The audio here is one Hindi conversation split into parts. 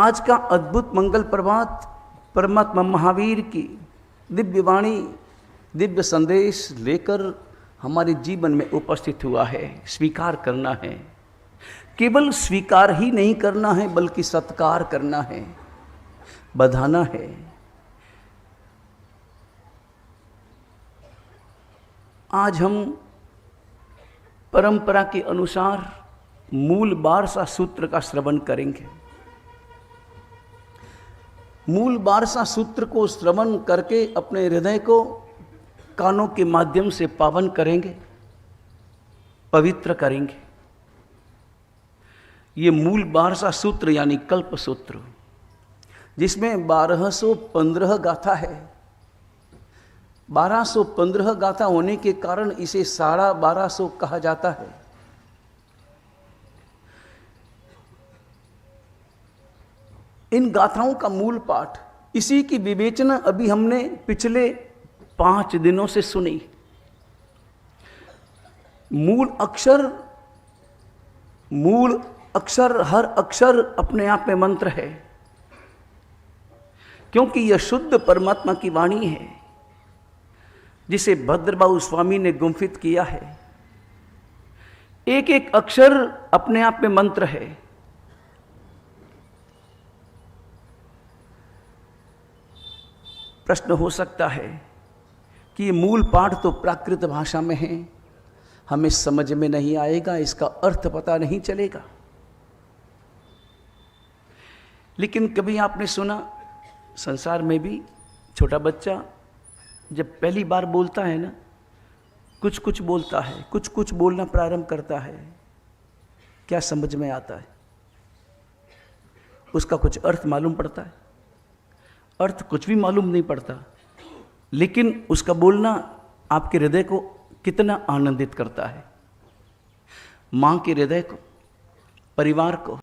आज का अद्भुत मंगल प्रभात परमात्मा महावीर की दिव्य वाणी, दिव्य संदेश लेकर हमारे जीवन में उपस्थित हुआ है। स्वीकार करना है, केवल स्वीकार ही नहीं करना है बल्कि सत्कार करना है, बधाना है। आज हम परंपरा के अनुसार मूल बारसा सूत्र का श्रवण करेंगे। मूल बारसा सूत्र को श्रवण करके अपने हृदय को कानों के माध्यम से पावन करेंगे, पवित्र करेंगे। ये मूल बारसा सूत्र यानी कल्प सूत्र, जिसमें 1215 गाथा है। 1215 गाथा होने के कारण इसे 1250 कहा जाता है। इन गाथाओं का मूल पाठ, इसी की विवेचना अभी हमने पिछले 5 दिनों से सुनी। मूल अक्षर हर अक्षर अपने आप में मंत्र है, क्योंकि यह शुद्ध परमात्मा की वाणी है जिसे भद्रबाहु स्वामी ने गुंफित किया है। एक एक अक्षर अपने आप में मंत्र है। प्रश्न हो सकता है कि ये मूल पाठ तो प्राकृत भाषा में है, हमें समझ में नहीं आएगा, इसका अर्थ पता नहीं चलेगा। लेकिन कभी आपने सुना, संसार में भी छोटा बच्चा जब पहली बार बोलता है ना, कुछ कुछ बोलता है, कुछ कुछ बोलना प्रारंभ करता है, क्या समझ में आता है? उसका कुछ अर्थ मालूम पड़ता है? अर्थ कुछ भी मालूम नहीं पड़ता, लेकिन उसका बोलना आपके हृदय को कितना आनंदित करता है। मां के हृदय को, परिवार को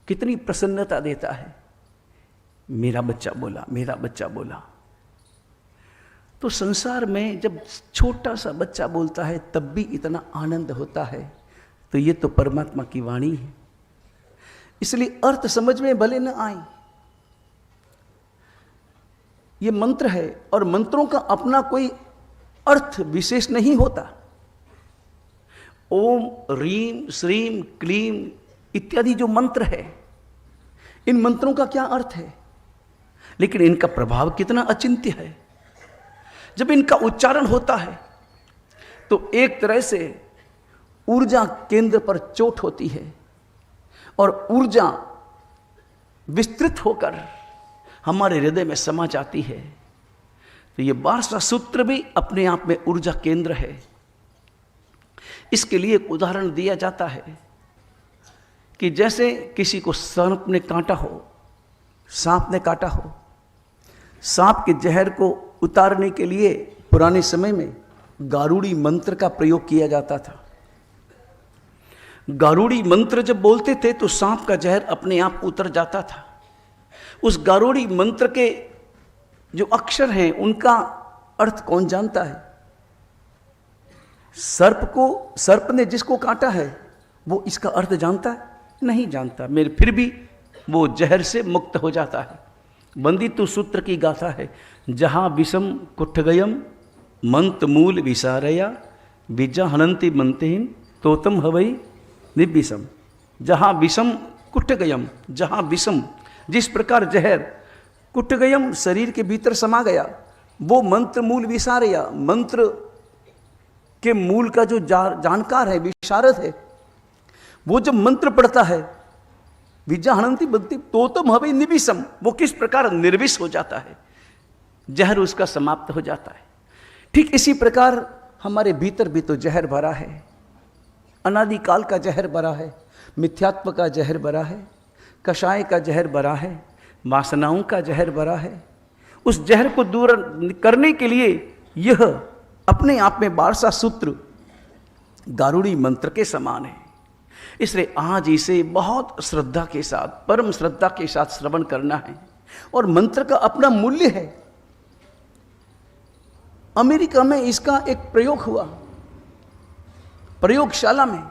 कितनी प्रसन्नता देता है। मेरा बच्चा बोला, मेरा बच्चा बोला। तो संसार में जब छोटा सा बच्चा बोलता है तब भी इतना आनंद होता है, तो ये तो परमात्मा की वाणी है। इसलिए अर्थ समझ में भले न आए, ये मंत्र है और मंत्रों का अपना कोई अर्थ विशेष नहीं होता। ओम ह्रीम श्रीम क्लीम इत्यादि जो मंत्र है, इन मंत्रों का क्या अर्थ है, लेकिन इनका प्रभाव कितना अचिंत्य है। जब इनका उच्चारण होता है तो एक तरह से ऊर्जा केंद्र पर चोट होती है और ऊर्जा विस्तृत होकर हमारे हृदय में समा जाती है। तो ये बारसा सूत्र भी अपने आप में ऊर्जा केंद्र है। इसके लिए एक उदाहरण दिया जाता है कि जैसे किसी को सांप ने काटा हो, सांप ने काटा हो, सांप के जहर को उतारने के लिए पुराने समय में गारुड़ी मंत्र का प्रयोग किया जाता था। गारुड़ी मंत्र जब बोलते थे तो सांप का जहर अपने आप उतर जाता था। उस गारुड़ी मंत्र के जो अक्षर हैं उनका अर्थ कौन जानता है? सर्प ने जिसको काटा है वो इसका अर्थ जानता है? नहीं जानता। मेरे फिर भी वो जहर से मुक्त हो जाता है। वंदितु सूत्र की गाथा है, जहां विषम कुट्ठगयम मंत मूल विसारया बीजा हनंति मंतेन तोतम हवई निविषम। जहां विषम कुट्ठगयम, जहां विषम जिस प्रकार जहर कुट्ठगयम शरीर के भीतर समा गया, वो मंत्र मूल विसारया, मंत्र के मूल का जो जानकार है, विशारद है, वो जब मंत्र पढ़ता है विद्या हनंति बनती तो तुम हवे निविषम, वो किस प्रकार निर्विष हो जाता है, जहर उसका समाप्त हो जाता है। ठीक इसी प्रकार हमारे भीतर भी तो जहर भरा है, अनादिकाल का जहर भरा है, मिथ्यात्व का जहर भरा है, कषाय का जहर भरा है, वासनाओं का जहर भरा है। उस जहर को दूर करने के लिए यह अपने आप में बारसा सूत्र गारुड़ी मंत्र के समान है। इसलिए आज इसे बहुत श्रद्धा के साथ, परम श्रद्धा के साथ श्रवण करना है। और मंत्र का अपना मूल्य है। अमेरिका में इसका एक प्रयोग हुआ, प्रयोगशाला में